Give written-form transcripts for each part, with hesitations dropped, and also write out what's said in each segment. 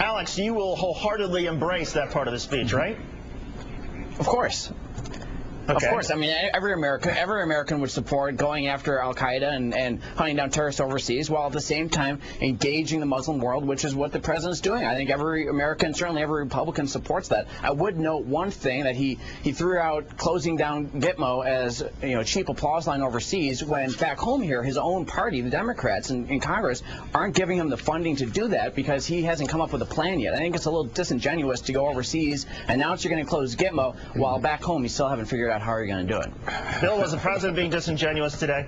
Alex, you will wholeheartedly embrace that part of the speech, right? Of course. Okay. Of course. I mean, every American would support going after al-Qaeda and hunting down terrorists overseas, while at the same time engaging the Muslim world, which is what the president's doing. I think every American, certainly every Republican, supports that. I would note one thing, that he threw out closing down Gitmo as, you know, cheap applause line overseas, when back home here, his own party, the Democrats in Congress, aren't giving him the funding to do that because he hasn't come up with a plan yet. I think it's a little disingenuous to go overseas, announce you're going to close Gitmo, while back home you still haven't figured out how are you going to do it. Bill, was the president being disingenuous today?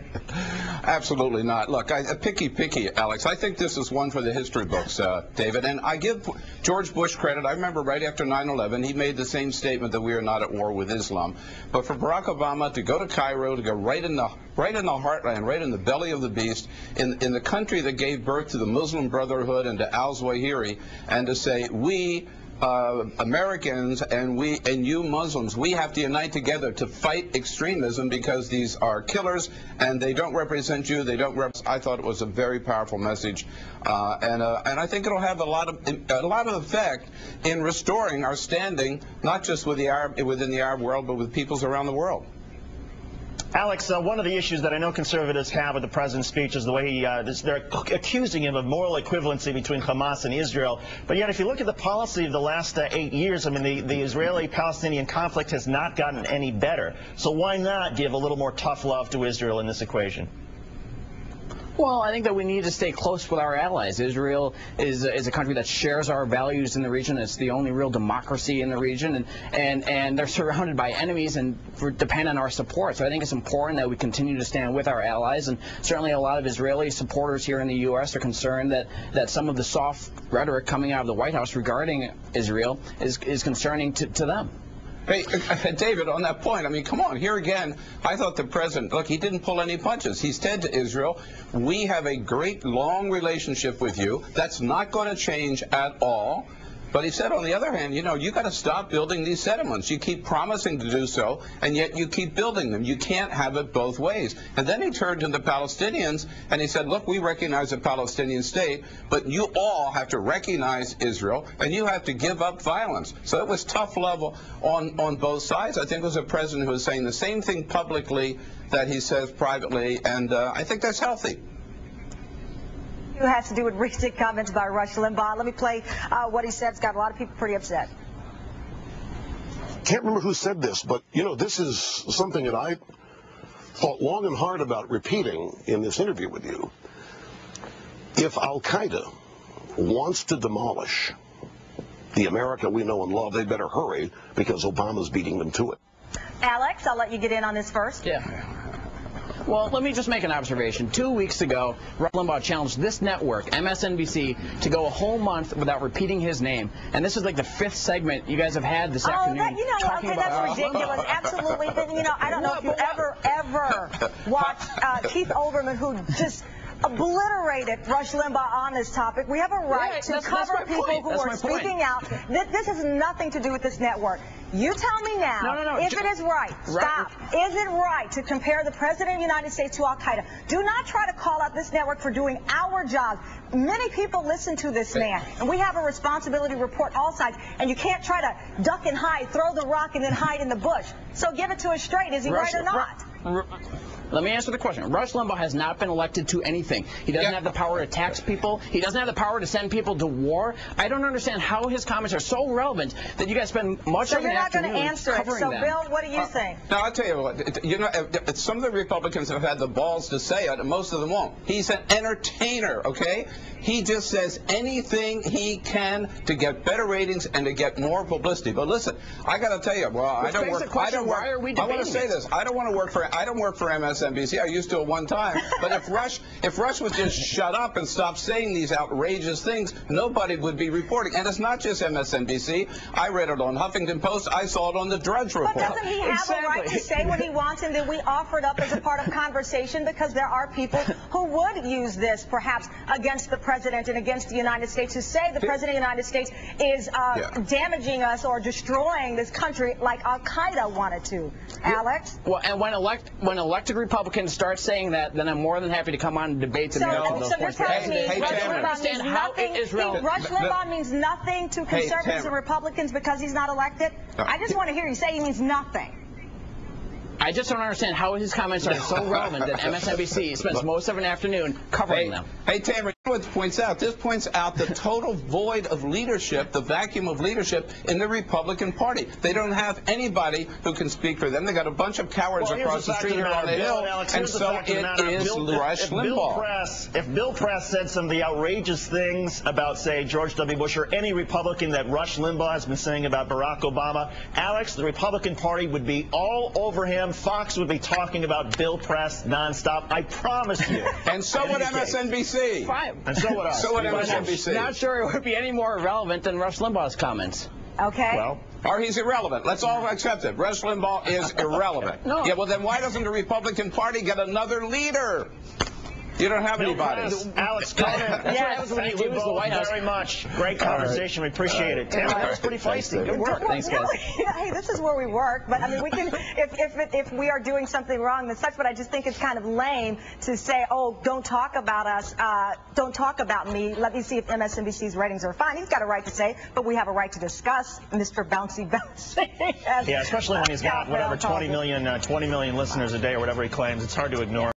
Absolutely not. Look, picky, Alex. I think this is one for the history books, David. And I give George Bush credit. I remember right after 9/11, he made the same statement that we are not at war with Islam. But for Barack Obama to go to Cairo, to go right in the heartland, right in the belly of the beast, in the country that gave birth to the Muslim Brotherhood and to al-Zawahiri, and to say, we Americans and you Muslims, we have to unite together to fight extremism because these are killers and they don't represent you. They don't represent. I thought it was a very powerful message, and I think it'll have a lot of effect in restoring our standing, not just with within the Arab world, but with peoples around the world. Alex, one of the issues that I know conservatives have with the president's speech is the way they're accusing him of moral equivalency between Hamas and Israel. But yet, if you look at the policy of the last 8 years, I mean, the Israeli-Palestinian conflict has not gotten any better. So why not give a little more tough love to Israel in this equation? Well, I think that we need to stay close with our allies. Israel is a country that shares our values in the region. It's the only real democracy in the region, and they're surrounded by enemies and depend on our support. So I think it's important that we continue to stand with our allies, and certainly a lot of Israeli supporters here in the U.S. are concerned that some of the soft rhetoric coming out of the White House regarding Israel is concerning to them. Hey, David, on that point, I mean, come on, here again, I thought the president, look, he didn't pull any punches. He said to Israel, we have a great, long relationship with you. That's not going to change at all. But he said, on the other hand, you know, you got to stop building these settlements. You keep promising to do so, and yet you keep building them. You can't have it both ways. And then he turned to the Palestinians, and he said, look, we recognize a Palestinian state, but you all have to recognize Israel, and you have to give up violence. So it was tough love on both sides. I think it was a president who was saying the same thing publicly that he says privately, and I think that's healthy. It has to do with recent comments by Rush Limbaugh. Let me play what he said. It's got a lot of people pretty upset. Can't remember who said this, but, you know, this is something that I thought long and hard about repeating in this interview with you. If al-Qaeda wants to demolish the America we know and love, they better hurry, because Obama's beating them to it. Alex, I'll let you get in on this first. Yeah. Well, let me just make an observation. 2 weeks ago, Rush Limbaugh challenged this network, MSNBC, to go a whole month without repeating his name. And this is like the 5th segment you guys have had this afternoon. Oh, you know, okay, that's ridiculous. Absolutely. But, you know, I don't know if you ever watched Keith Olbermann, who just obliterated Rush Limbaugh on this topic. We have a right to cover people who are speaking out. This has nothing to do with this network. You tell me now if it is right. Stop. Is it right to compare the President of the United States to al-Qaeda? Do not try to call out this network for doing our job. Many people listen to this man, and we have a responsibility to report all sides, and you can't try to duck and hide, throw the rock, and then hide in the bush. So give it to us straight. Is he right or not? Let me answer the question. Rush Limbaugh has not been elected to anything. He doesn't have the power to tax people. He doesn't have the power to send people to war. I don't understand how his comments are so relevant that you guys spend much of an afternoon covering them. So you're not going to answer it. So, Bill, what do you think? No, I'll tell you what. You know, some of the Republicans have had the balls to say it, and most of them won't. He's an entertainer, okay? He just says anything he can to get better ratings and to get more publicity. But listen, I got to tell you, well, I don't work. Why are we debating I want to say this. I don't want to work for. I don't work for MSNBC. I used to at one time. But if Rush would just shut up and stop saying these outrageous things, nobody would be reporting. And it's not just MSNBC. I read it on Huffington Post. I saw it on the Drudge Report. But doesn't he have a right to say what he wants, and that we offer it up as a part of conversation, because there are people who would use this perhaps against the president and against the United States, who say the president of the United States is damaging us or destroying this country like al-Qaeda wanted to. Alex? Well, and when elected Republicans Republicans start saying that, then I'm more than happy to come on and debate them. So you're telling me Hey, Rush Tamara. Limbaugh means nothing. Rush Limbaugh means nothing to conservatives and Tamara. Republicans because he's not elected. I just want to hear you say he means nothing. I just don't understand how his comments are so relevant that MSNBC spends most of an afternoon covering them. Hey, Tamara, you know what this points out? This points out the total void of leadership, the vacuum of leadership in the Republican Party. They don't have anybody who can speak for them. They got a bunch of cowards across the street here on the Hill, and so it is Rush Limbaugh. If Bill Press said some of the outrageous things about, say, George W. Bush or any Republican that Rush Limbaugh has been saying about Barack Obama, Alex, the Republican Party would be all over him. Fox would be talking about Bill Press nonstop. I promise you. And so would MSNBC. Fine. And so would us. So would MSNBC. Not sure it would be any more relevant than Rush Limbaugh's comments. Okay. Well, Or he's irrelevant. Let's all accept it. Rush Limbaugh is irrelevant. No. Yeah, well, then why doesn't the Republican Party get another leader? You don't have anybody. Alex, Conant, thank you both very much. Great conversation. We appreciate it. Tamara, that was pretty feisty. Good work. Thanks, guys. Hey, this is where we work. But I mean, we can if we are doing something wrong, then such. But I just think it's kind of lame to say, oh, don't talk about us, don't talk about me. Let me see if MSNBC's ratings are fine. He's got a right to say, but we have a right to discuss Mr. Bouncy Bouncy. Yeah, especially when he's got whatever 20 million listeners a day or whatever he claims. It's hard to ignore.